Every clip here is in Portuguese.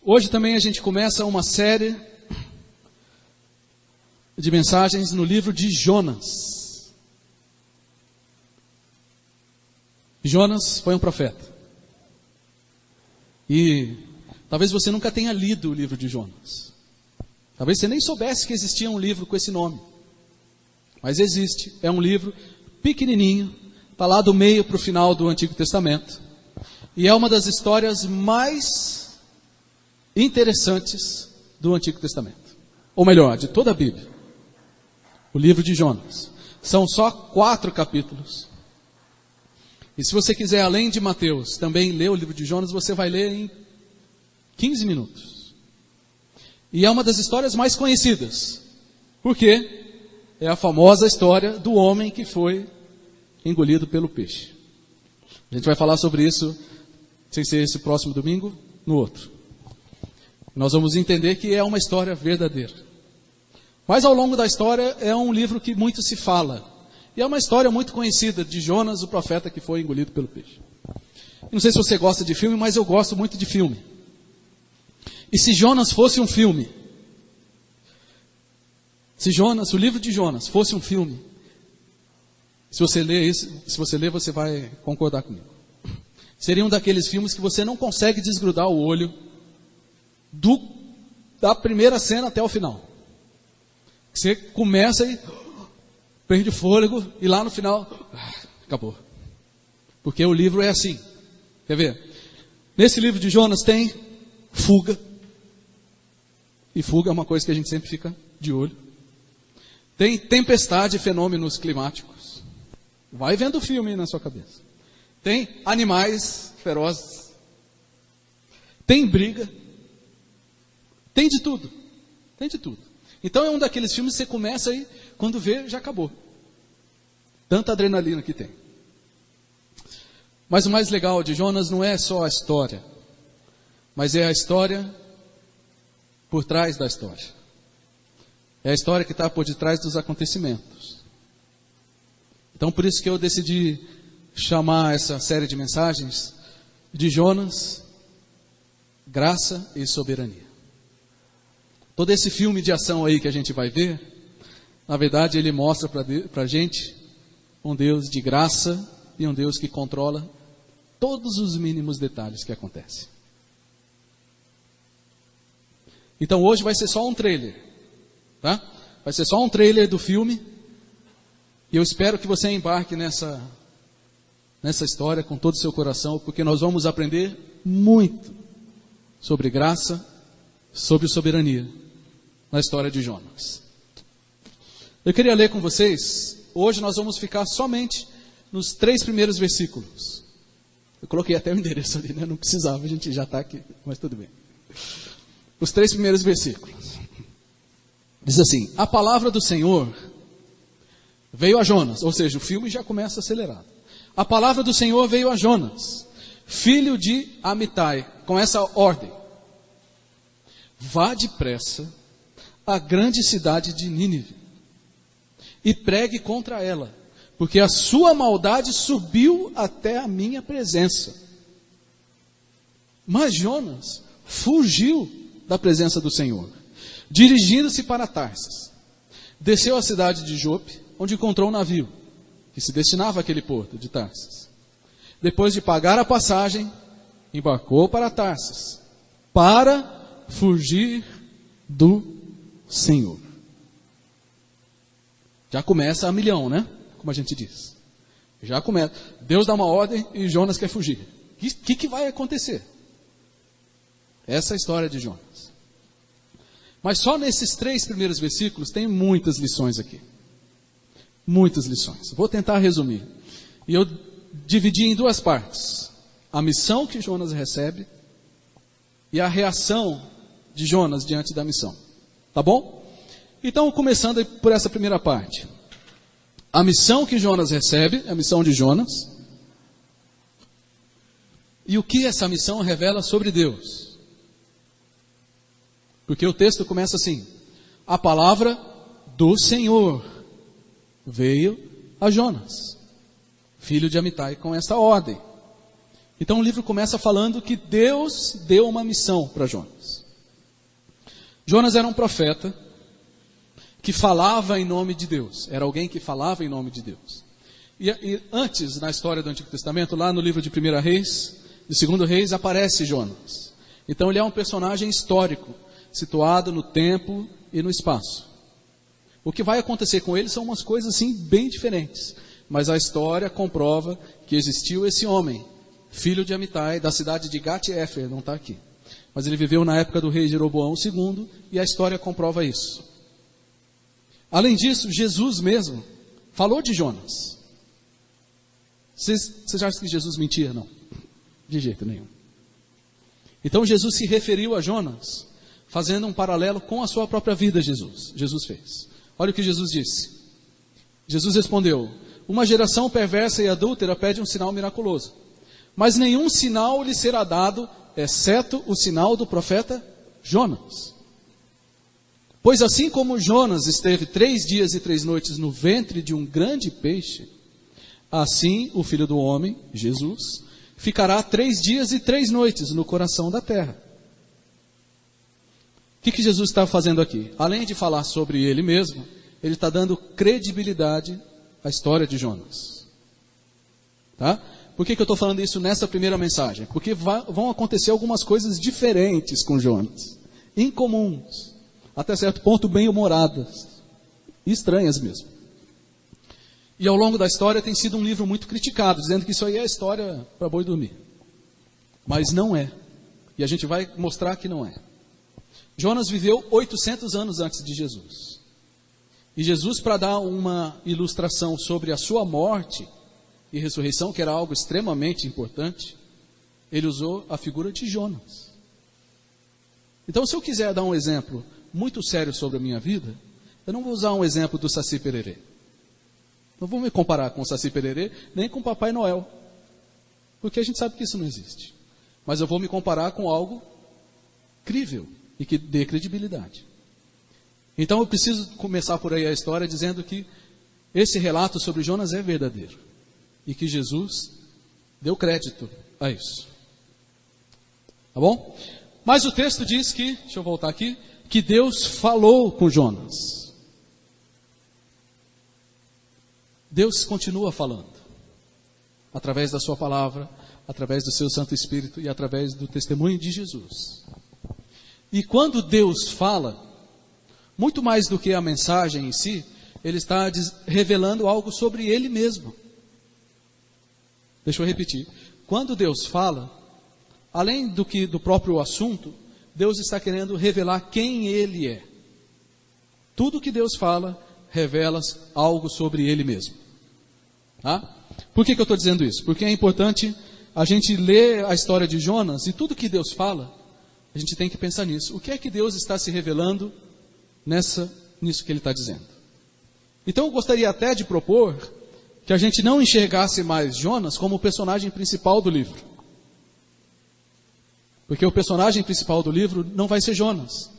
Hoje também a gente começa uma série de mensagens no livro de Jonas. Jonas foi um profeta. E talvez você nunca tenha lido o livro de Jonas. Talvez você nem soubesse que existia um livro com esse nome. Mas existe. É um livro pequenininho, está lá do meio para o final do Antigo Testamento. E é uma das histórias mais interessantes do Antigo Testamento. Ou melhor, de toda a Bíblia. O livro de Jonas. São só 4 capítulos. E se você quiser, além de Mateus, também ler o livro de Jonas, você vai ler em 15 minutos. E é uma das histórias mais conhecidas. Por quê? É a famosa história do homem que foi engolido pelo peixe. A gente vai falar sobre isso, sem ser esse próximo domingo, no outro. Nós vamos entender que é uma história verdadeira. Mas ao longo da história é um livro que muito se fala. E é uma história muito conhecida de Jonas, o profeta que foi engolido pelo peixe. Não sei se você gosta de filme, mas eu gosto muito de filme. E se Jonas fosse um filme, se o livro de Jonas fosse um filme, se você ler isso, você vai concordar comigo. Seria um daqueles filmes que você não consegue desgrudar o olho da primeira cena até o final. Você começa e perde o fôlego e lá no final, acabou. Porque o livro é assim. Quer ver? Nesse livro de Jonas tem fuga. E fuga é uma coisa que a gente sempre fica de olho. Tem tempestade e fenômenos climáticos. Vai vendo o filme aí na sua cabeça. Tem animais ferozes. Tem briga. Tem de tudo. Tem de tudo. Então é um daqueles filmes que você começa aí, quando vê, já acabou. Tanta adrenalina que tem. Mas o mais legal de Jonas não é só a história, mas é a história por trás da história. É a história que está por detrás dos acontecimentos. Então por isso que eu decidi chamar essa série de mensagens de Jonas, Graça e Soberania. Todo esse filme de ação aí que a gente vai ver, na verdade ele mostra para a gente um Deus de graça e um Deus que controla todos os mínimos detalhes que acontecem. Então hoje vai ser só um trailer, tá? Vai ser só um trailer do filme. E eu espero que você embarque nessa história com todo o seu coração, porque nós vamos aprender muito sobre graça, sobre soberania na história de Jonas. Eu queria ler com vocês. Hoje nós vamos ficar somente nos 3 primeiros versículos. Eu coloquei até o endereço ali, né? Não precisava, a gente já está aqui, mas tudo bem. Os 3 primeiros versículos. Diz assim: a palavra do Senhor veio a Jonas, ou seja, o filme já começa acelerado. A palavra do Senhor veio a Jonas, filho de Amitai, com essa ordem: vá depressa à grande cidade de Nínive e pregue contra ela, porque a sua maldade subiu até a minha presença. Mas Jonas fugiu da presença do Senhor, dirigindo-se para Tarsas. Desceu à cidade de Jope, onde encontrou um navio que se destinava àquele porto de Tarsas. Depois de pagar a passagem, embarcou para Tarsas, para fugir do Senhor. Já começa a milhão, né? Como a gente diz. Já começa. Deus dá uma ordem e Jonas quer fugir. O que vai acontecer? Essa é a história de Jonas. Mas só nesses 3 primeiros versículos tem muitas lições aqui. Muitas lições. Vou tentar resumir. E eu dividi em 2 partes. A missão que Jonas recebe e a reação de Jonas diante da missão. Tá bom? Então, começando por essa primeira parte. A missão que Jonas recebe, a missão de Jonas. E o que essa missão revela sobre Deus? Porque o texto começa assim: a palavra do Senhor veio a Jonas, filho de Amitai, com esta ordem. Então o livro começa falando que Deus deu uma missão para Jonas. Jonas era um profeta que falava em nome de Deus. Era alguém que falava em nome de Deus. E antes, na história do Antigo Testamento, lá no livro de 1 Reis, de 2 Reis, aparece Jonas. Então ele é um personagem histórico, situado no tempo e no espaço. O que vai acontecer com ele são umas coisas assim bem diferentes. Mas a história comprova que existiu esse homem, filho de Amitai, da cidade de Gat-Hefer, não está aqui. Mas ele viveu na época do rei Jeroboão II, e a história comprova isso. Além disso, Jesus mesmo falou de Jonas. Vocês acham que Jesus mentia? Não, de jeito nenhum. Então Jesus se referiu a Jonas, fazendo um paralelo com a sua própria vida. Jesus fez. Olha o que Jesus disse. Jesus respondeu: uma geração perversa e adúltera pede um sinal miraculoso, mas nenhum sinal lhe será dado, exceto o sinal do profeta Jonas. Pois assim como Jonas esteve 3 dias e 3 noites no ventre de um grande peixe, assim o Filho do Homem, Jesus, ficará 3 dias e 3 noites no coração da terra. O que Jesus está fazendo aqui? Além de falar sobre ele mesmo, ele está dando credibilidade à história de Jonas. Tá? Por que eu estou falando isso nessa primeira mensagem? Porque vão acontecer algumas coisas diferentes com Jonas, incomuns, até certo ponto bem-humoradas, estranhas mesmo. E ao longo da história tem sido um livro muito criticado, dizendo que isso aí é história para boi dormir. Mas não é. E a gente vai mostrar que não é. Jonas viveu 800 anos antes de Jesus. E Jesus, para dar uma ilustração sobre a sua morte e ressurreição, que era algo extremamente importante, ele usou a figura de Jonas. Então, se eu quiser dar um exemplo muito sério sobre a minha vida, eu não vou usar um exemplo do Saci Pererê. Não vou me comparar com o Saci Pererê, nem com o Papai Noel, porque a gente sabe que isso não existe. Mas eu vou me comparar com algo crível e que dê credibilidade. Então eu preciso começar por aí a história dizendo que esse relato sobre Jonas é verdadeiro e que Jesus deu crédito a isso. Tá bom? Mas o texto diz que, deixa eu voltar aqui, que Deus falou com Jonas. Deus continua falando, através da sua palavra, através do seu Santo Espírito e através do testemunho de Jesus. E quando Deus fala, muito mais do que a mensagem em si, Ele está revelando algo sobre Ele mesmo. Deixa eu repetir. Quando Deus fala, além do próprio assunto, Deus está querendo revelar quem Ele é. Tudo que Deus fala, revela algo sobre Ele mesmo. Tá? Por que eu estou dizendo isso? Porque é importante a gente ler a história de Jonas e tudo que Deus fala, a gente tem que pensar nisso. O que é que Deus está se revelando nisso que Ele está dizendo? Então eu gostaria até de propor que a gente não enxergasse mais Jonas como o personagem principal do livro. Porque o personagem principal do livro não vai ser Jonas,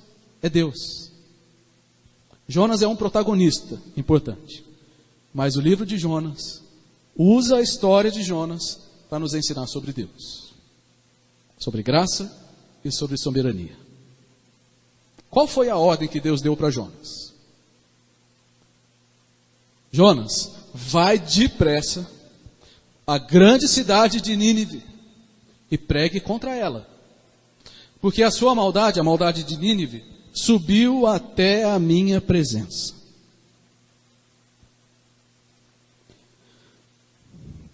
é Deus. Jonas é um protagonista importante, mas o livro de Jonas usa a história de Jonas para nos ensinar sobre Deus, sobre graça e sobre soberania. Qual foi a ordem que Deus deu para Jonas? Jonas, vai depressa à grande cidade de Nínive e pregue contra ela, porque a sua maldade, a maldade de Nínive, subiu até a minha presença.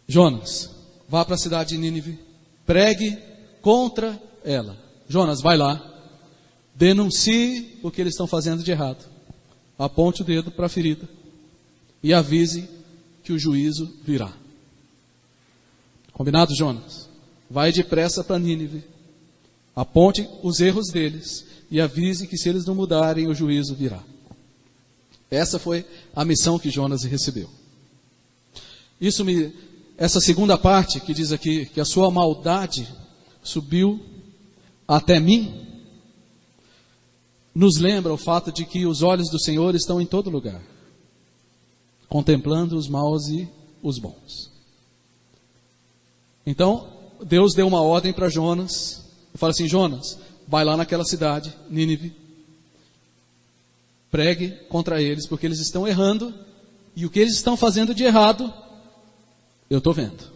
Jonas, vá para a cidade de Nínive, pregue contra ela. Jonas, vai lá, denuncie o que eles estão fazendo de errado, aponte o dedo para a ferida e avise que o juízo virá. Combinado, Jonas? Vai depressa para Nínive, aponte os erros deles e avise que se eles não mudarem, o juízo virá. Essa foi a missão que Jonas recebeu. Essa segunda parte que diz aqui que a sua maldade subiu até mim, nos lembra o fato de que os olhos do Senhor estão em todo lugar, contemplando os maus e os bons. Então, Deus deu uma ordem para Jonas, e fala assim: Jonas, vai lá naquela cidade, Nínive, pregue contra eles, porque eles estão errando, e o que eles estão fazendo de errado, eu estou vendo.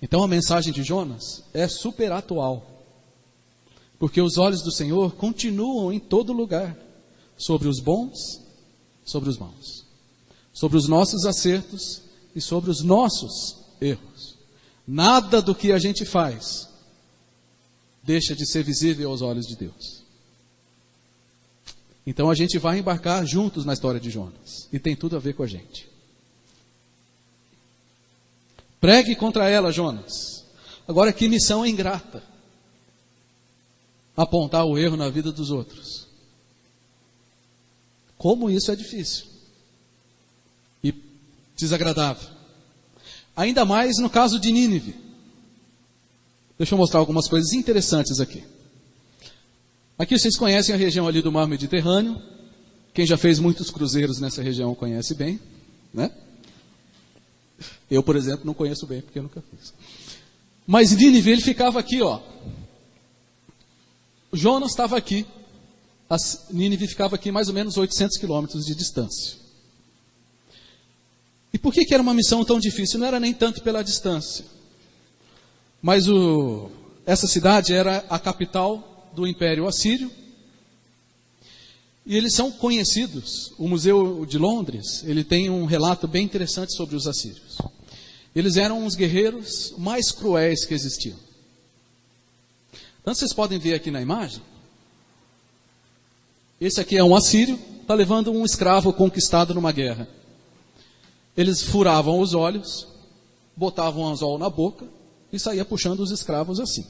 Então a mensagem de Jonas é super atual, porque os olhos do Senhor continuam em todo lugar, sobre os bons, sobre os maus, sobre os nossos acertos e sobre os nossos erros. Nada do que a gente faz deixa de ser visível aos olhos de Deus. Então a gente vai embarcar juntos na história de Jonas, e tem tudo a ver com a gente. Pregue contra ela, Jonas. Agora, que missão ingrata. Apontar o erro na vida dos outros. Como isso é difícil. E desagradável. Ainda mais no caso de Nínive. Deixa eu mostrar algumas coisas interessantes aqui. Aqui vocês conhecem a região ali do Mar Mediterrâneo. Quem já fez muitos cruzeiros nessa região conhece bem, né? Eu, por exemplo, não conheço bem, porque eu nunca fiz. Mas Nínive, ele ficava aqui, ó. Jonas estava aqui. Nínive ficava aqui mais ou menos 800 quilômetros de distância. E por que era uma missão tão difícil? Não era nem tanto pela distância. Mas essa cidade era a capital do Império Assírio. E eles são conhecidos. O Museu de Londres, ele tem um relato bem interessante sobre os assírios. Eles eram os guerreiros mais cruéis que existiam. Então vocês podem ver aqui na imagem. Esse aqui é um assírio, está levando um escravo conquistado numa guerra. Eles furavam os olhos, botavam um anzol na boca e saía puxando os escravos assim.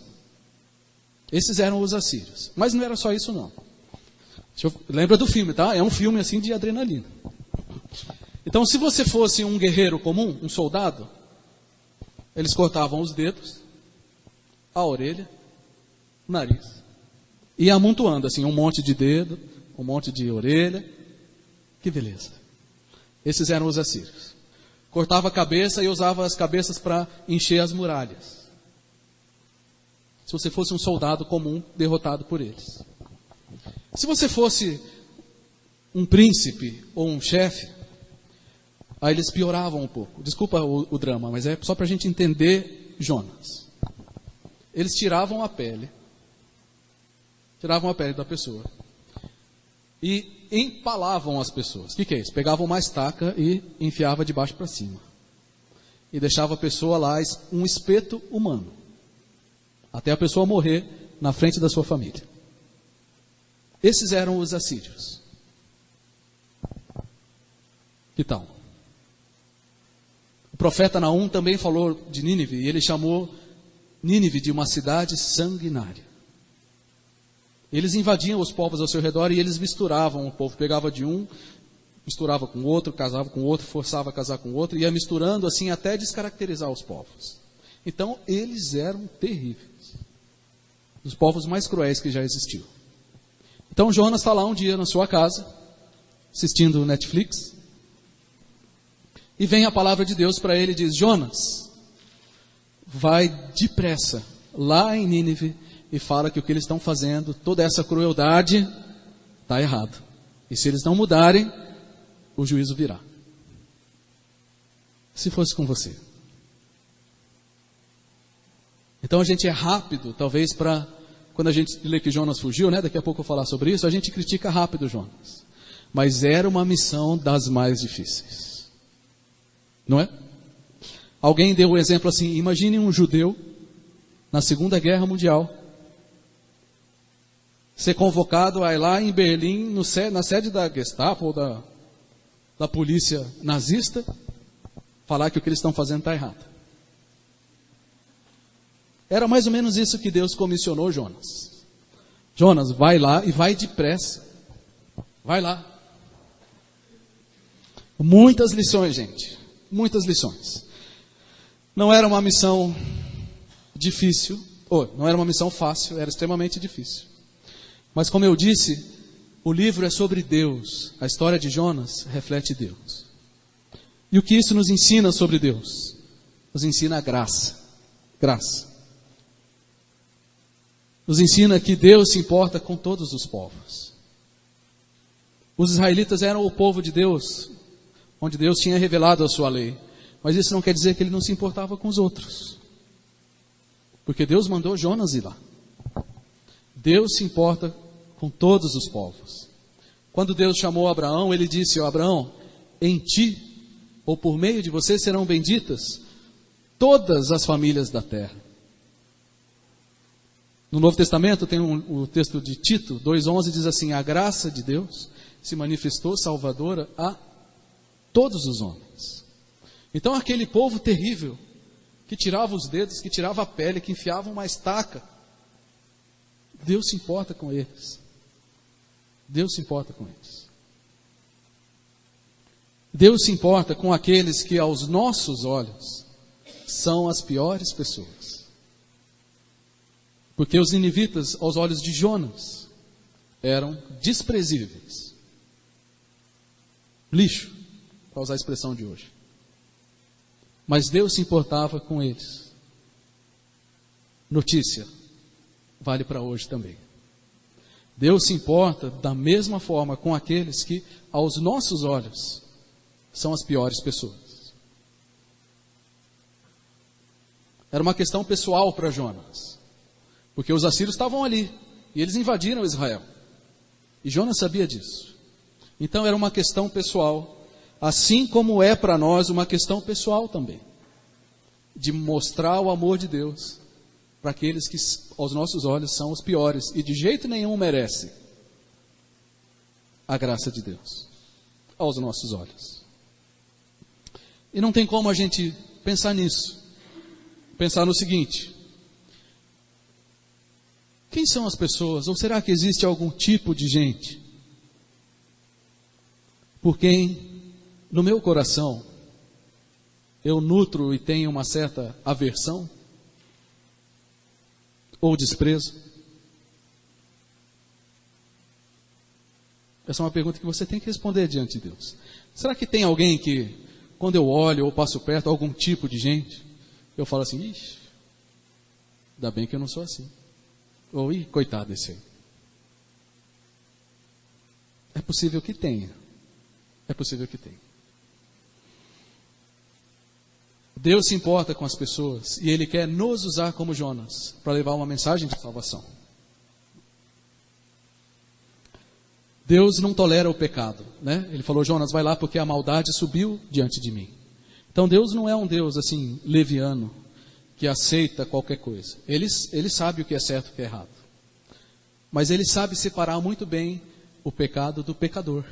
Esses eram os assírios. Mas não era só isso não. Lembra do filme, tá? É um filme assim de adrenalina. Então, se você fosse um guerreiro comum, um soldado, eles cortavam os dedos, a orelha, o nariz, e ia amontoando assim, um monte de dedo, um monte de orelha. Que beleza. Esses eram os assírios. Cortava a cabeça e usava as cabeças para encher as muralhas. Se você fosse um soldado comum, derrotado por eles. Se você fosse um príncipe ou um chefe, aí eles pioravam um pouco. Desculpa o drama, mas é só para a gente entender Jonas. Eles tiravam a pele da pessoa e empalavam as pessoas. O que é isso? Pegavam uma estaca e enfiava de baixo para cima. E deixava a pessoa lá, um espeto humano, até a pessoa morrer na frente da sua família. Esses eram os assírios. Que tal? O profeta Naum também falou de Nínive, e ele chamou Nínive de uma cidade sanguinária. Eles invadiam os povos ao seu redor e eles misturavam o povo. Pegava de um, misturava com o outro, casava com o outro, forçava a casar com o outro, e ia misturando assim até descaracterizar os povos. Então, eles eram terríveis. Os povos mais cruéis que já existiam. Então Jonas está lá um dia na sua casa, assistindo Netflix, e vem a palavra de Deus para ele e diz: Jonas, vai depressa lá em Nínive e fala que o que eles estão fazendo, toda essa crueldade, está errado. E se eles não mudarem, o juízo virá. Se fosse com você. Então a gente é rápido, talvez para... Quando a gente lê que Jonas fugiu, né? Daqui a pouco eu vou falar sobre isso, a gente critica rápido Jonas. Mas era uma missão das mais difíceis. Não é? Alguém deu um exemplo assim: imagine um judeu na Segunda Guerra Mundial ser convocado a ir lá em Berlim, na sede da Gestapo ou da polícia nazista, falar que o que eles estão fazendo está errado. Era mais ou menos isso que Deus comissionou Jonas. Jonas, vai lá e vai depressa. Vai lá. Muitas lições, gente. Muitas lições. Não era uma missão difícil, não era uma missão fácil, era extremamente difícil. Mas como eu disse, o livro é sobre Deus. A história de Jonas reflete Deus. E o que isso nos ensina sobre Deus? Nos ensina a graça. Graça. Nos ensina que Deus se importa com todos os povos. Os israelitas eram o povo de Deus, onde Deus tinha revelado a sua lei. Mas isso não quer dizer que ele não se importava com os outros. Porque Deus mandou Jonas ir lá. Deus se importa com todos os povos. Quando Deus chamou Abraão, ele disse: Abraão, em ti, ou por meio de você, serão benditas todas as famílias da terra. No Novo Testamento tem o texto de Tito 2,11, diz assim: a graça de Deus se manifestou salvadora a todos os homens. Então aquele povo terrível, que tirava os dedos, que tirava a pele, que enfiava uma estaca, Deus se importa com eles. Deus se importa com eles. Deus se importa com aqueles que aos nossos olhos são as piores pessoas. Porque os ninivitas, aos olhos de Jonas, eram desprezíveis. Lixo, para usar a expressão de hoje. Mas Deus se importava com eles. Notícia, vale para hoje também. Deus se importa da mesma forma com aqueles que, aos nossos olhos, são as piores pessoas. Era uma questão pessoal para Jonas. Porque os assírios estavam ali, e eles invadiram Israel. E Jonas sabia disso. Então era uma questão pessoal, assim como é para nós uma questão pessoal também, de mostrar o amor de Deus para aqueles que aos nossos olhos são os piores e de jeito nenhum merecem a graça de Deus aos nossos olhos. E não tem como a gente pensar nisso, pensar no seguinte: quem são as pessoas, ou será que existe algum tipo de gente por quem no meu coração eu nutro e tenho uma certa aversão ou desprezo? Essa é uma pergunta que você tem que responder diante de Deus. Será que tem alguém que, quando eu olho ou passo perto, algum tipo de gente, eu falo assim: ixi, ainda bem que eu não sou assim. Ou, ih, coitado desse aí. É possível que tenha. É possível que tenha. Deus se importa com as pessoas e Ele quer nos usar como Jonas para levar uma mensagem de salvação. Deus não tolera o pecado, né? Ele falou: Jonas, vai lá porque a maldade subiu diante de mim. Então Deus não é um Deus assim leviano, que aceita qualquer coisa. Ele sabe o que é certo e o que é errado. Mas Ele sabe separar muito bem o pecado do pecador.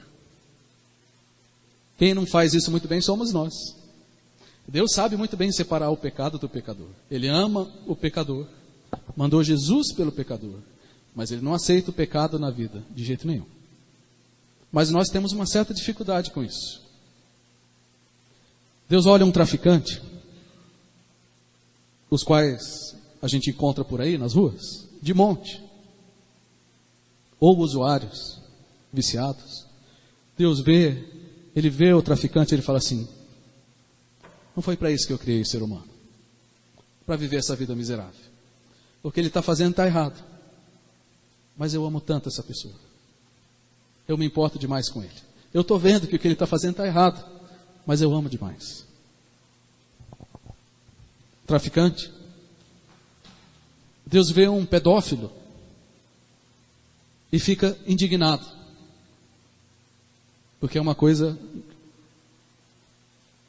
Quem não faz isso muito bem somos nós. Deus sabe muito bem separar o pecado do pecador. Ele ama o pecador, mandou Jesus pelo pecador, mas Ele não aceita o pecado na vida, de jeito nenhum. Mas nós temos uma certa dificuldade com isso. Deus olha um traficante, os quais a gente encontra por aí nas ruas, de monte, ou usuários, viciados. Deus vê, Ele vê o traficante, Ele fala assim: não foi para isso que eu criei o ser humano, para viver essa vida miserável. O que ele está fazendo está errado, mas eu amo tanto essa pessoa, eu me importo demais com ele. Eu estou vendo que o que ele está fazendo está errado, mas eu amo demais. Traficante, Deus vê um pedófilo e fica indignado, porque é uma coisa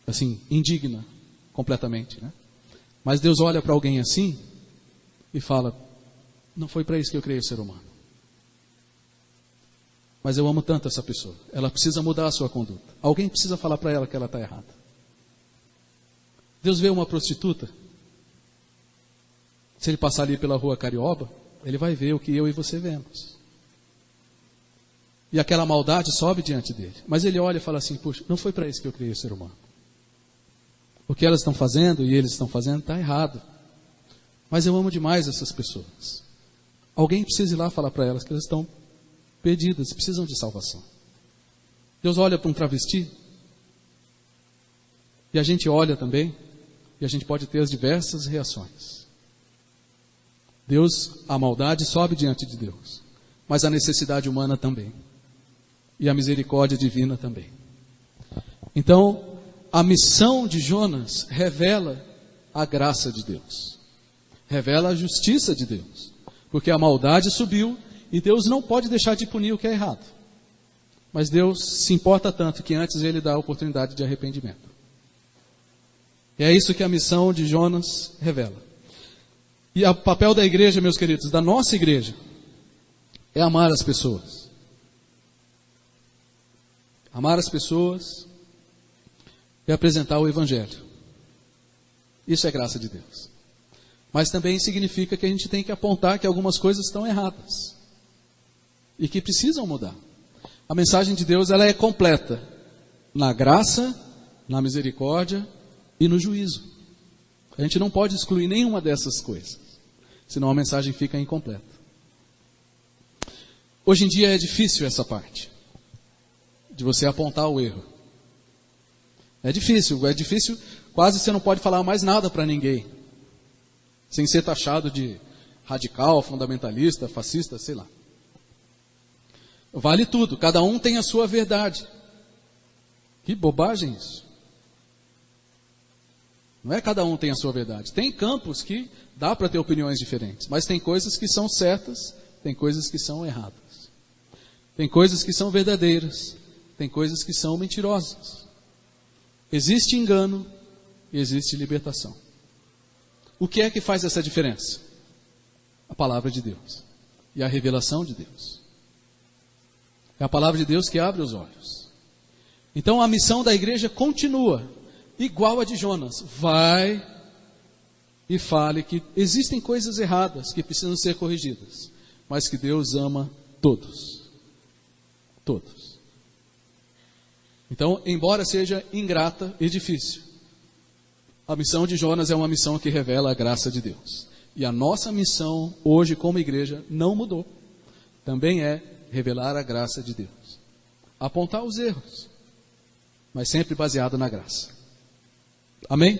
assim, indigna completamente, né? Mas Deus olha para alguém assim e fala: não foi para isso que eu criei o ser humano, mas eu amo tanto essa pessoa, ela precisa mudar a sua conduta, alguém precisa falar para ela que ela está errada. Deus vê uma prostituta, se ele passar ali pela rua Carioba, ele vai ver o que eu e você vemos, e aquela maldade sobe diante dele, mas ele olha e fala assim: puxa, não foi para isso que eu criei o ser humano. O que elas estão fazendo e eles estão fazendo está errado. Mas eu amo demais essas pessoas. Alguém precisa ir lá falar para elas que elas estão perdidas, precisam de salvação. Deus olha para um travesti, e a gente olha também, e a gente pode ter as diversas reações. Deus, a maldade sobe diante de Deus, mas a necessidade humana também. e a misericórdia divina também. Então, a missão de Jonas revela a graça de Deus, revela a justiça de Deus, porque a maldade subiu e Deus não pode deixar de punir o que é errado. Mas Deus se importa tanto que antes Ele dá a oportunidade de arrependimento. E é isso que a missão de Jonas revela. E o papel da igreja, meus queridos, da nossa igreja, é amar as pessoas. Amar as pessoas e apresentar o Evangelho. Isso é graça de Deus. Mas também significa que a gente tem que apontar que algumas coisas estão erradas e que precisam mudar. A mensagem de Deus, ela é completa na graça, na misericórdia e no juízo. A gente não pode excluir nenhuma dessas coisas, senão a mensagem fica incompleta. Hoje em dia é difícil essa parte, de você apontar o erro. É difícil, quase você não pode falar mais nada para ninguém, sem ser taxado de radical, fundamentalista, fascista, sei lá. Vale tudo, cada um tem a sua verdade. Que bobagem isso. Não é cada um tem a sua verdade. Tem campos que dá para ter opiniões diferentes, mas tem coisas que são certas, tem coisas que são erradas. Tem coisas que são verdadeiras, tem coisas que são mentirosas. Existe engano e existe libertação. O que é que faz essa diferença? A palavra de Deus e a revelação de Deus. É a palavra de Deus que abre os olhos. Então a missão da igreja continua, igual a de Jonas. Vai e fale que existem coisas erradas que precisam ser corrigidas, mas que Deus ama todos. Todos. Então, embora seja ingrata e difícil, a missão de Jonas é uma missão que revela a graça de Deus. E a nossa missão hoje como igreja não mudou. Também é revelar a graça de Deus. Apontar os erros, mas sempre baseado na graça. Amém?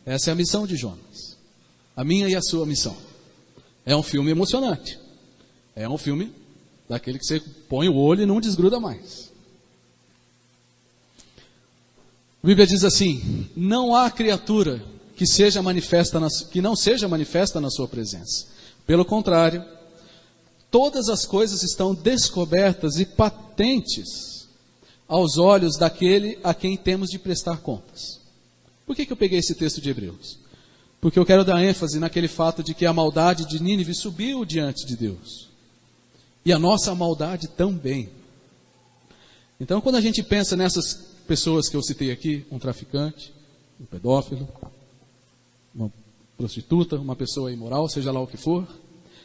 Essa é a missão de Jonas. A minha e a sua missão. É um filme emocionante. É um filme daquele que você põe o olho e não desgruda mais. A Bíblia diz assim: não há criatura que não seja manifesta na sua presença. Pelo contrário, todas as coisas estão descobertas e patentes aos olhos daquele a quem temos de prestar contas. Por que eu peguei esse texto de Hebreus? Porque eu quero dar ênfase naquele fato de que a maldade de Nínive subiu diante de Deus. E a nossa maldade também. Então, quando a gente pensa nessas pessoas que eu citei aqui, um traficante, um pedófilo, uma prostituta, uma pessoa imoral, seja lá o que for,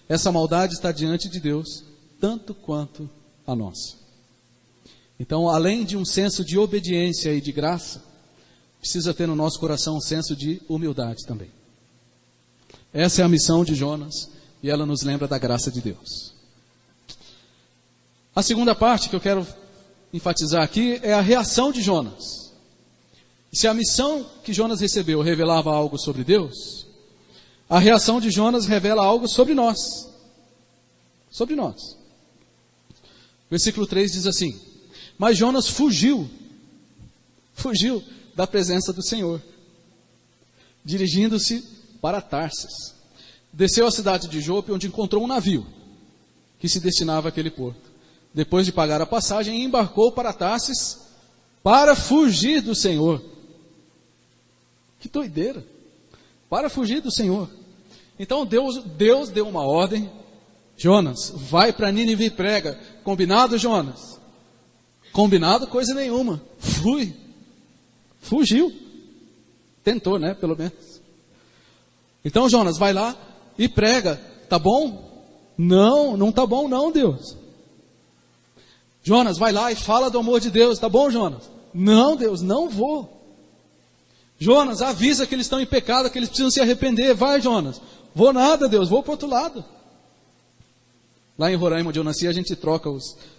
essa maldade está diante de Deus, tanto quanto a nossa. Então, além de um senso de obediência e de graça, precisa ter no nosso coração um senso de humildade também. Essa é a missão de Jonas, e ela nos lembra da graça de Deus. A segunda parte que eu quero enfatizar aqui é a reação de Jonas. E se a missão que Jonas recebeu revelava algo sobre Deus, a reação de Jonas revela algo sobre nós. Sobre nós. Versículo 3 diz assim: mas Jonas fugiu da presença do Senhor, dirigindo-se para Tarsis. Desceu à cidade de Jope, onde encontrou um navio que se destinava àquele porto. Depois de pagar a passagem, embarcou para Tarsis para fugir do Senhor. Que doideira! Para fugir do Senhor. Então Deus deu uma ordem: Jonas, vai para Nínive e prega. Combinado, Jonas? Combinado coisa nenhuma. Fugiu. Tentou, né? Pelo menos. Então Jonas, vai lá e prega. Tá bom? Não tá bom não, Deus. Jonas, vai lá e fala do amor de Deus. Tá bom, Jonas? Não, Deus, não vou. Jonas, avisa que eles estão em pecado, que eles precisam se arrepender. Vai, Jonas. Vou nada, Deus, vou para o outro lado. Lá em Roraima, onde eu nasci, a gente troca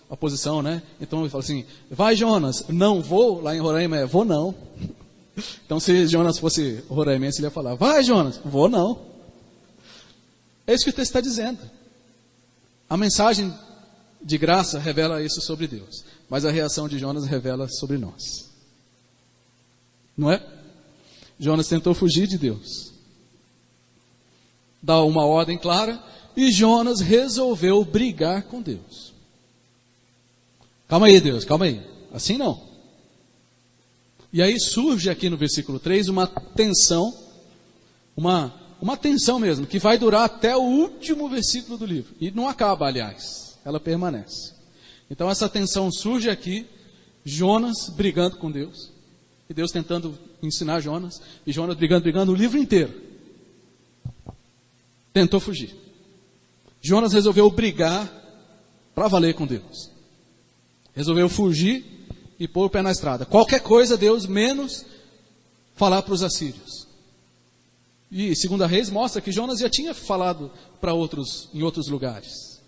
a posição, né? Então eu falo assim: vai, Jonas. Não vou. Lá em Roraima é vou não. Então se Jonas fosse roraimense, ele ia falar: vai, Jonas. Vou não. É isso que o texto está dizendo. A mensagem de graça revela isso sobre Deus. mas a reação de Jonas revela sobre nós. Não é? Jonas tentou fugir de Deus. Dá uma ordem clara e Jonas resolveu brigar com Deus. Calma aí, Deus, calma aí. Assim não. E aí surge aqui no versículo 3 uma tensão, uma tensão mesmo, que vai durar até o último versículo do livro. E não acaba, aliás, ela permanece. Então essa tensão surge aqui, Jonas brigando com Deus, e Deus tentando ensinar Jonas, e Jonas brigando o livro inteiro. Tentou fugir. Jonas resolveu brigar para valer com Deus. Resolveu fugir e pôr o pé na estrada. Qualquer coisa, Deus, menos falar para os assírios. E 2 Reis mostra que Jonas já tinha falado para outros, em outros lugares.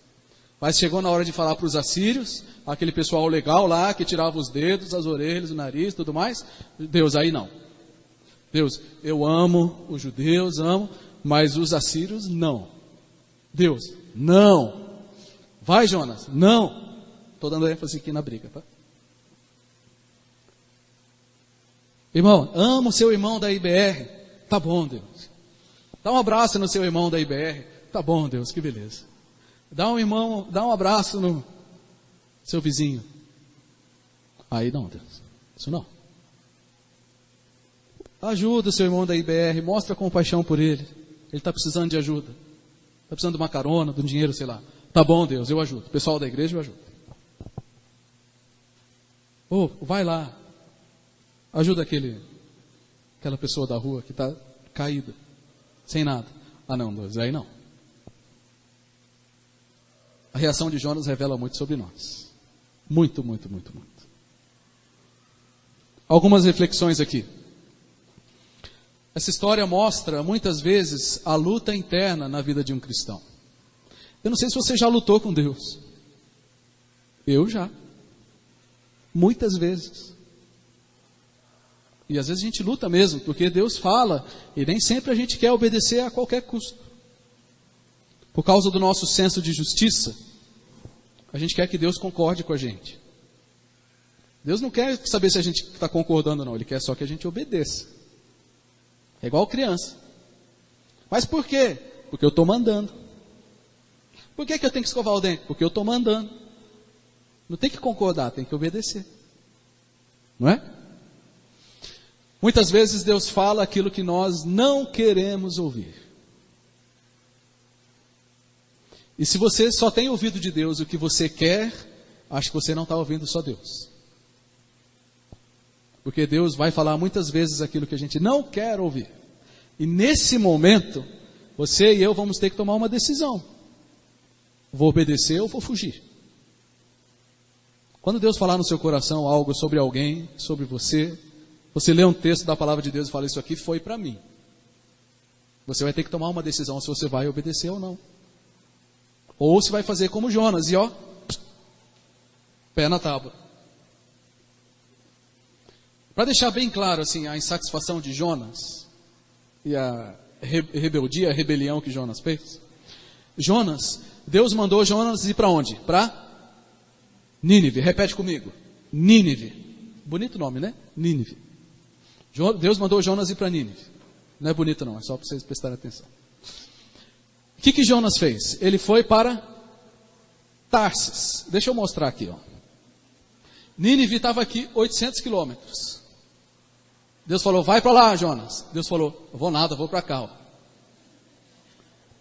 Mas chegou na hora de falar para os assírios, aquele pessoal legal lá, que tirava os dedos, as orelhas, o nariz, tudo mais. Deus, aí não. Deus, eu amo os judeus, amo, mas os assírios não. Deus, não. Vai, Jonas, não. Estou dando ênfase aqui na briga, tá? Irmão, amo o seu irmão da IBR. Tá bom, Deus. Dá um abraço no seu irmão da IBR. Tá bom, Deus, que beleza. Dá um abraço no seu vizinho. Aí não, Deus. Isso não. Ajuda o seu irmão da IBR, mostra compaixão por ele. Ele está precisando de ajuda. Está precisando de uma carona, de um dinheiro, sei lá. Tá bom, Deus, eu ajudo. O pessoal da igreja, eu ajudo. Vai lá. Ajuda aquela pessoa da rua que está caída, sem nada. Ah não, Deus, aí não. A reação de Jonas revela muito sobre nós. Muito, muito, muito, muito. Algumas reflexões aqui. Essa história mostra, muitas vezes, a luta interna na vida de um cristão. Eu não sei se você já lutou com Deus. Eu já. Muitas vezes. E às vezes a gente luta mesmo, porque Deus fala, e nem sempre a gente quer obedecer a qualquer custo. Por causa do nosso senso de justiça, a gente quer que Deus concorde com a gente. Deus não quer saber se a gente está concordando ou não, Ele quer só que a gente obedeça. É igual criança. Mas por quê? Porque eu estou mandando. Por que eu tenho que escovar o dente? Porque eu estou mandando. Não tem que concordar, tem que obedecer. Não é? Muitas vezes Deus fala aquilo que nós não queremos ouvir. E se você só tem ouvido de Deus o que você quer, acho que você não está ouvindo só Deus. Porque Deus vai falar muitas vezes aquilo que a gente não quer ouvir. E nesse momento, você e eu vamos ter que tomar uma decisão. Vou obedecer ou vou fugir? Quando Deus falar no seu coração algo sobre alguém, sobre você, você lê um texto da palavra de Deus e fala, isso aqui foi para mim. Você vai ter que tomar uma decisão se você vai obedecer ou não. Ou se vai fazer como Jonas, e ó, pé na tábua. Para deixar bem claro assim, a insatisfação de Jonas e a rebeldia, a rebelião que Jonas fez. Deus mandou Jonas ir para onde? Para Nínive, repete comigo. Nínive. Bonito nome, né? Nínive. Deus mandou Jonas ir para Nínive. Não é bonito não, é só para vocês prestarem atenção. O que Jonas fez? Ele foi para Tarsis. Deixa eu mostrar aqui, ó. Nínive estava aqui 800 quilômetros. Deus falou, vai para lá, Jonas. Deus falou, eu vou nada, vou para cá, ó.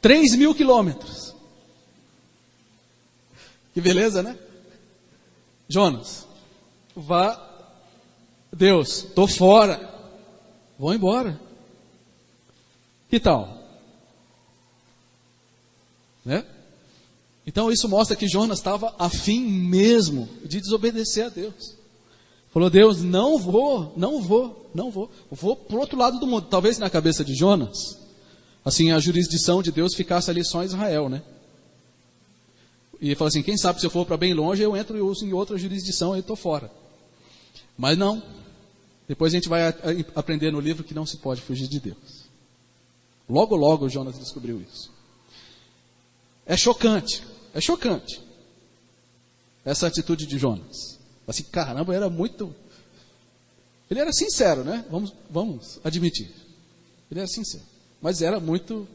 3.000 quilômetros. Que beleza, né? Jonas, vá. Deus, estou fora. Vou embora. Que tal? Né? Então isso mostra que Jonas estava afim mesmo de desobedecer a Deus. Falou, Deus, não vou. Vou para o outro lado do mundo. Talvez na cabeça de Jonas, assim, a jurisdição de Deus ficasse ali só em Israel, né? E ele falou assim, quem sabe se eu for para bem longe, eu entro e uso em outra jurisdição e estou fora. Mas não. Depois a gente vai aprender no livro que não se pode fugir de Deus. Logo, logo Jonas descobriu isso. É chocante essa atitude de Jonas. Assim, caramba, era muito... Ele era sincero, né? Vamos admitir. Ele era sincero. Mas era muito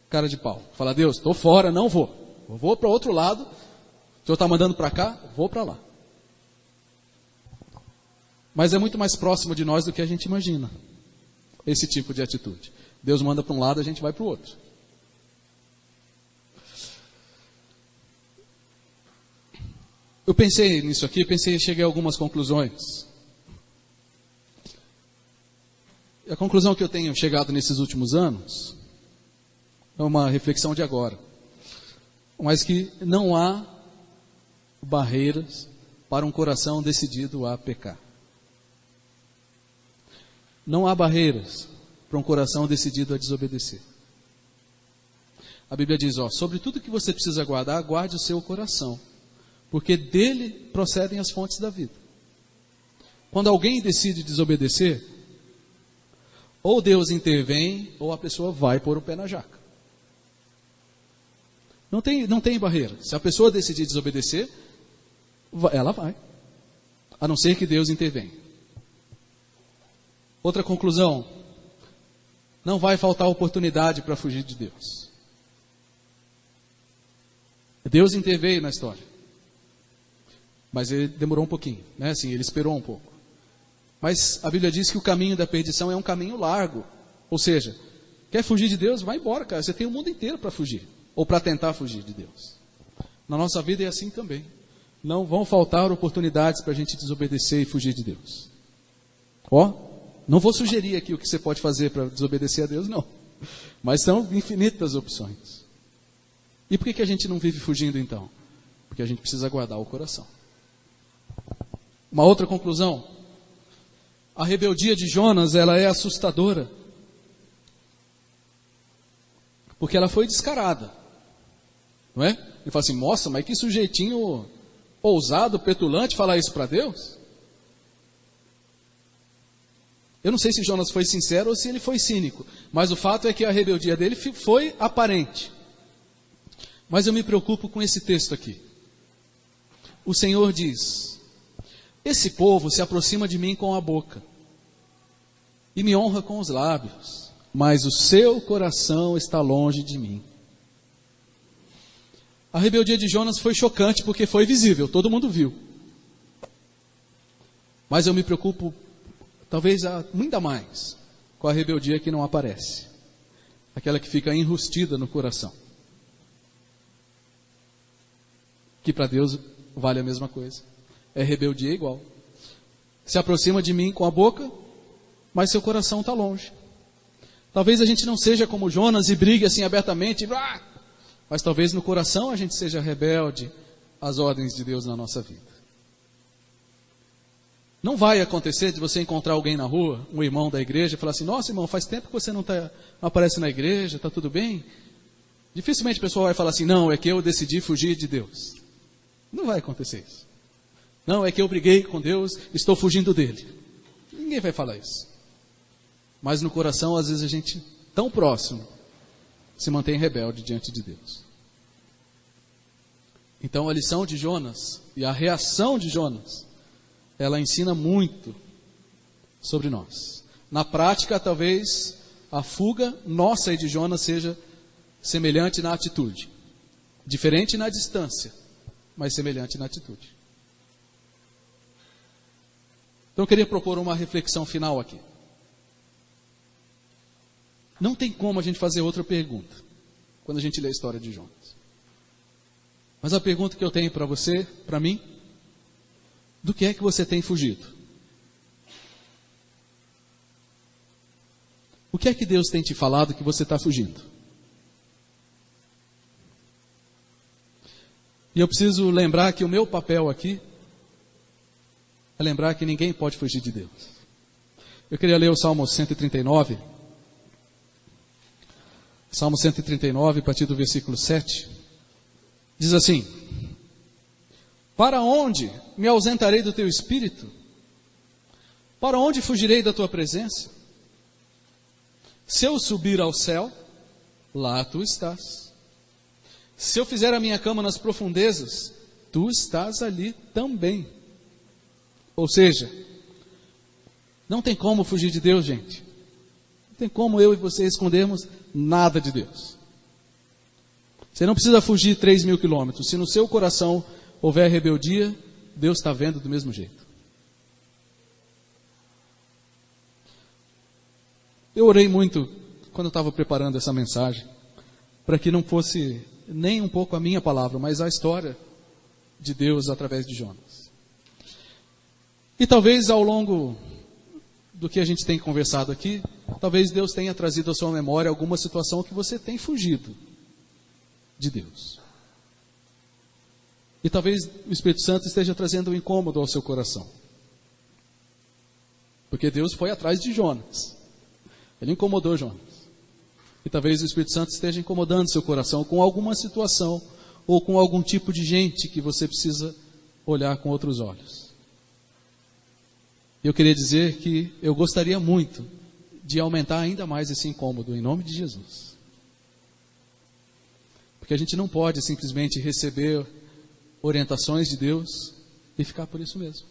cara de pau. Fala, Deus, estou fora, não vou. Eu vou para o outro lado. O Senhor está mandando para cá, vou para lá. Mas é muito mais próximo de nós do que a gente imagina. Esse tipo de atitude. Deus manda para um lado, a gente vai para o outro. Eu pensei nisso aqui, cheguei a algumas conclusões. A conclusão que eu tenho chegado nesses últimos anos é uma reflexão de agora. Mas que não há barreiras para um coração decidido a pecar. Não há barreiras para um coração decidido a desobedecer. A Bíblia diz, sobre tudo que você precisa guardar, guarde o seu coração, porque dele procedem as fontes da vida. Quando alguém decide desobedecer, ou Deus intervém, ou a pessoa vai pôr o pé na jaca. Não tem barreira. Se a pessoa decidir desobedecer, ela vai. A não ser que Deus intervenha. Outra conclusão. Não vai faltar oportunidade para fugir de Deus. Deus interveio na história. Mas ele demorou um pouquinho, né? Assim, ele esperou um pouco. Mas a Bíblia diz que o caminho da perdição é um caminho largo. Ou seja, quer fugir de Deus? Vai embora, cara. Você tem o mundo inteiro para fugir. Ou para tentar fugir de Deus. Na nossa vida é assim também. Não vão faltar oportunidades para a gente desobedecer e fugir de Deus. Não vou sugerir aqui o que você pode fazer para desobedecer a Deus, não. Mas são infinitas opções. E por que a gente não vive fugindo então? Porque a gente precisa guardar o coração. Uma outra conclusão. A rebeldia de Jonas, ela é assustadora. Porque ela foi descarada. Não é? Ele fala assim, nossa, mas que sujeitinho ousado, petulante falar isso para Deus. Eu não sei se Jonas foi sincero ou se ele foi cínico. Mas o fato é que a rebeldia dele foi aparente. Mas eu me preocupo com esse texto aqui. O Senhor diz, esse povo se aproxima de mim com a boca e me honra com os lábios, mas o seu coração está longe de mim. A rebeldia de Jonas foi chocante porque foi visível, todo mundo viu. Mas eu me preocupo, talvez ainda mais, com a rebeldia que não aparece. Aquela que fica enrustida no coração. Que para Deus vale a mesma coisa. É rebeldia igual. Se aproxima de mim com a boca, mas seu coração está longe. Talvez a gente não seja como Jonas e brigue assim abertamente, mas talvez no coração a gente seja rebelde às ordens de Deus na nossa vida. Não vai acontecer de você encontrar alguém na rua, um irmão da igreja, e falar assim, nossa irmão, faz tempo que você não aparece na igreja, está tudo bem? Dificilmente o pessoal vai falar assim, não, é que eu decidi fugir de Deus. Não vai acontecer isso. Não, é que eu briguei com Deus, estou fugindo dele. Ninguém vai falar isso. Mas no coração, às vezes a gente, tão próximo, se mantém rebelde diante de Deus. Então a lição de Jonas e a reação de Jonas, ela ensina muito sobre nós. Na prática, talvez a fuga nossa e de Jonas seja semelhante na atitude. Diferente na distância, mas semelhante na atitude. Então eu queria propor uma reflexão final aqui. Não tem como a gente fazer outra pergunta quando a gente lê a história de Jonas. Mas a pergunta que eu tenho para você, para mim, do que é que você tem fugido? O que é que Deus tem te falado que você está fugindo? E eu preciso lembrar que o meu papel aqui é lembrar que ninguém pode fugir de Deus. Eu queria ler o Salmo 139. Salmo 139, a partir do versículo 7. Diz assim: para onde me ausentarei do teu espírito? Para onde fugirei da tua presença? Se eu subir ao céu, lá tu estás. Se eu fizer a minha cama nas profundezas, tu estás ali também. Ou seja, não tem como fugir de Deus, gente. Não tem como eu e você escondermos nada de Deus. Você não precisa fugir 3.000 quilômetros. Se no seu coração houver rebeldia, Deus está vendo do mesmo jeito. Eu orei muito quando eu estava preparando essa mensagem, para que não fosse nem um pouco a minha palavra, mas a história de Deus através de Jonas. E talvez ao longo do que a gente tem conversado aqui, talvez Deus tenha trazido à sua memória alguma situação que você tem fugido de Deus. E talvez o Espírito Santo esteja trazendo um incômodo ao seu coração. Porque Deus foi atrás de Jonas. Ele incomodou Jonas. E talvez o Espírito Santo esteja incomodando seu coração com alguma situação ou com algum tipo de gente que você precisa olhar com outros olhos. Eu queria dizer que eu gostaria muito de aumentar ainda mais esse incômodo, em nome de Jesus. Porque a gente não pode simplesmente receber orientações de Deus e ficar por isso mesmo.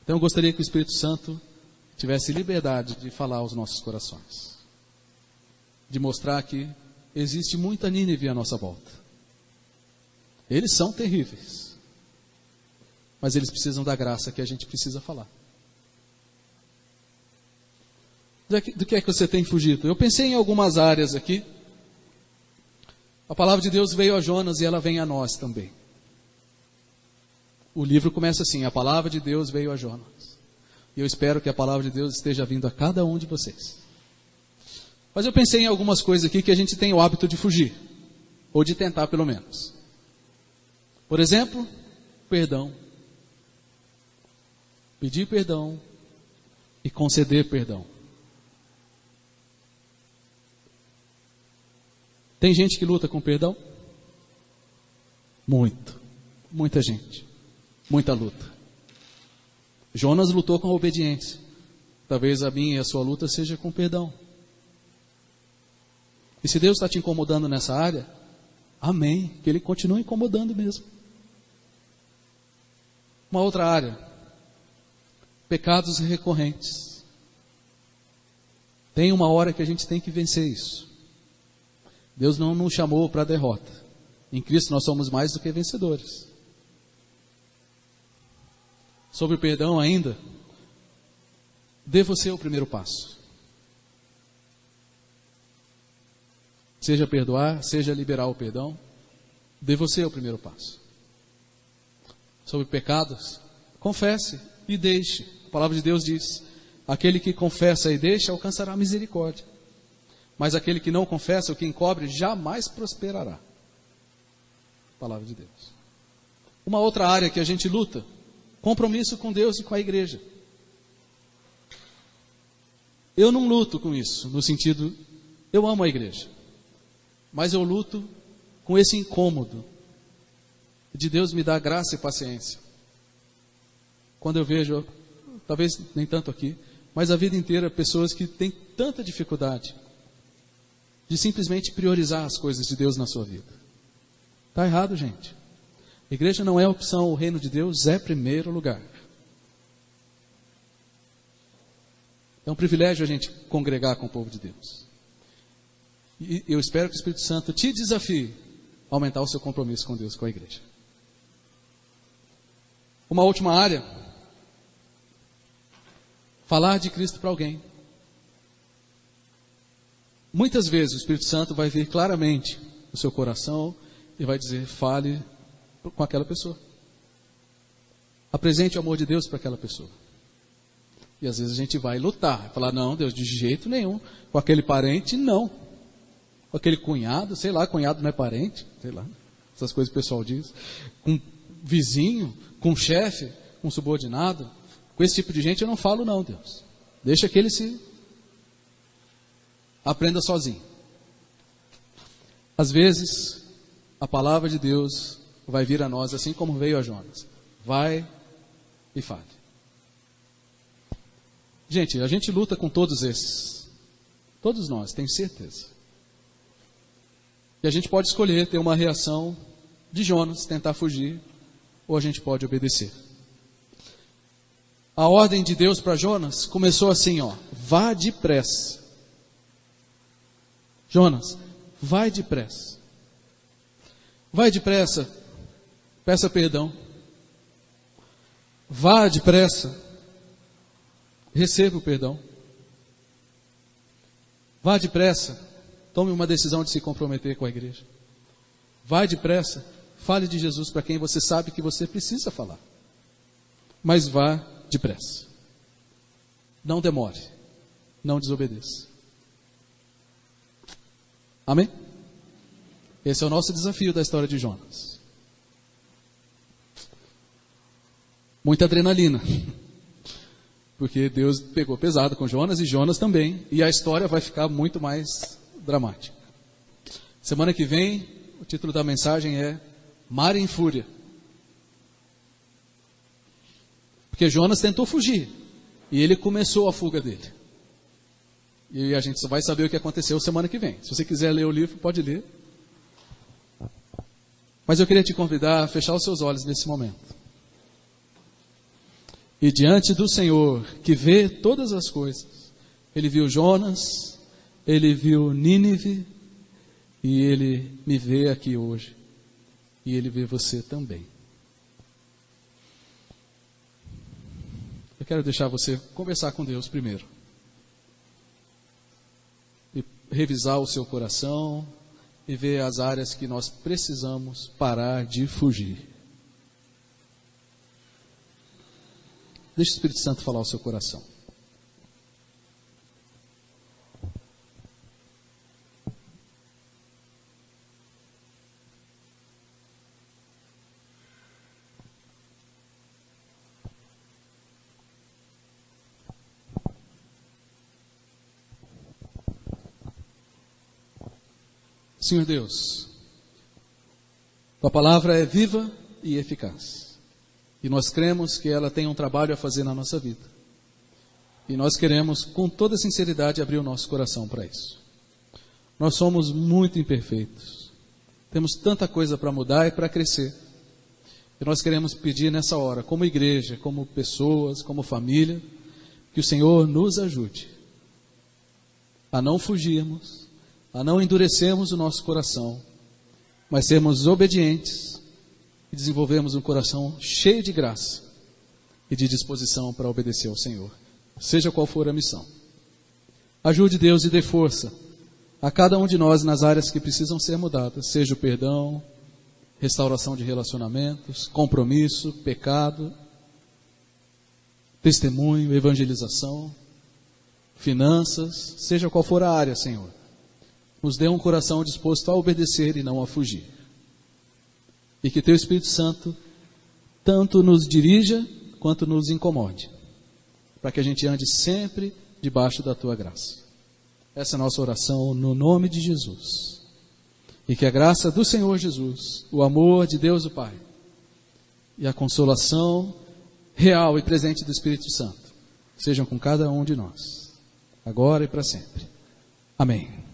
Então eu gostaria que o Espírito Santo tivesse liberdade de falar aos nossos corações. De mostrar que existe muita Nínive à nossa volta. Eles são terríveis. Mas eles precisam da graça que a gente precisa falar. Do que é que você tem fugido? Eu pensei em algumas áreas aqui. A palavra de Deus veio a Jonas e ela vem a nós também. O livro começa assim: a palavra de Deus veio a Jonas. E eu espero que a palavra de Deus esteja vindo a cada um de vocês. Mas eu pensei em algumas coisas aqui que a gente tem o hábito de fugir. Ou de tentar, pelo menos. Por exemplo, perdão. Pedir perdão e conceder perdão. Tem gente que luta com perdão? Muito. Muita gente. Muita luta. Jonas lutou com a obediência. Talvez a minha e a sua luta seja com perdão. E se Deus está te incomodando nessa área, amém, que Ele continue incomodando mesmo. Uma outra área, pecados recorrentes. Tem uma hora que a gente tem que vencer isso. Deus não nos chamou para a derrota. Em Cristo nós somos mais do que vencedores. Sobre o perdão ainda, dê você o primeiro passo. Seja perdoar, seja liberar o perdão, dê você o primeiro passo. Sobre pecados, confesse e deixe. A palavra de Deus diz: aquele que confessa e deixa alcançará misericórdia. Mas aquele que não confessa, o que encobre, jamais prosperará. Palavra de Deus. Uma outra área que a gente luta, compromisso com Deus e com a igreja. Eu não luto com isso, no sentido, eu amo a igreja. Mas eu luto com esse incômodo de Deus me dar graça e paciência. Quando eu vejo, talvez nem tanto aqui, mas a vida inteira, pessoas que têm tanta dificuldade de simplesmente priorizar as coisas de Deus na sua vida. Está errado, gente. A igreja não é opção, o reino de Deus é primeiro lugar. É um privilégio a gente congregar com o povo de Deus. E eu espero que o Espírito Santo te desafie a aumentar o seu compromisso com Deus, com a igreja. Uma última área. Falar de Cristo para alguém. Muitas vezes o Espírito Santo vai vir claramente no seu coração e vai dizer: fale com aquela pessoa. Apresente o amor de Deus para aquela pessoa. E às vezes a gente vai lutar, falar: não, Deus, de jeito nenhum. Com aquele parente, não. Com aquele cunhado, sei lá, cunhado não é parente, sei lá, essas coisas que o pessoal diz. Com vizinho, com chefe, com subordinado, com esse tipo de gente eu não falo não, Deus. Deixa que ele se aprenda sozinho. Às vezes, a palavra de Deus vai vir a nós assim como veio a Jonas. Vai e fale. Gente, a gente luta com todos esses. Todos nós, tenho certeza. E a gente pode escolher ter uma reação de Jonas, tentar fugir, ou a gente pode obedecer. A ordem de Deus para Jonas começou assim, ó: vá depressa. Jonas, vai depressa. Vai depressa, peça perdão. Vá depressa, receba o perdão. Vá depressa, tome uma decisão de se comprometer com a igreja. Vá depressa, fale de Jesus para quem você sabe que você precisa falar. Mas vá depressa. Não demore, não desobedeça. Amém? Esse é o nosso desafio da história de Jonas. Muita adrenalina. Porque Deus pegou pesado com Jonas e Jonas também. E a história vai ficar muito mais dramática. Semana que vem, o título da mensagem é Mar em Fúria. Porque Jonas tentou fugir. E ele começou a fuga dele. E a gente só vai saber o que aconteceu semana que vem. Se você quiser ler o livro, pode ler. Mas eu queria te convidar a fechar os seus olhos nesse momento. E diante do Senhor, que vê todas as coisas, Ele viu Jonas, Ele viu Nínive, e Ele me vê aqui hoje. E Ele vê você também. Eu quero deixar você conversar com Deus primeiro. E revisar o seu coração e ver as áreas que nós precisamos parar de fugir. Deixa o Espírito Santo falar ao seu coração. Senhor Deus, Tua palavra é viva e eficaz. E nós cremos que ela tem um trabalho a fazer na nossa vida. E nós queremos, com toda sinceridade, abrir o nosso coração para isso. Nós somos muito imperfeitos. Temos tanta coisa para mudar e para crescer. E nós queremos pedir nessa hora, como igreja, como pessoas, como família, que o Senhor nos ajude a não fugirmos, a não endurecermos o nosso coração, mas sermos obedientes e desenvolvermos um coração cheio de graça e de disposição para obedecer ao Senhor, seja qual for a missão. Ajude, Deus, e dê força a cada um de nós nas áreas que precisam ser mudadas, seja o perdão, restauração de relacionamentos, compromisso, pecado, testemunho, evangelização, finanças, seja qual for a área, Senhor. Nos dê um coração disposto a obedecer e não a fugir. E que Teu Espírito Santo tanto nos dirija quanto nos incomode, para que a gente ande sempre debaixo da Tua graça. Essa é a nossa oração no nome de Jesus. E que a graça do Senhor Jesus, o amor de Deus o Pai e a consolação real e presente do Espírito Santo sejam com cada um de nós, agora e para sempre. Amém.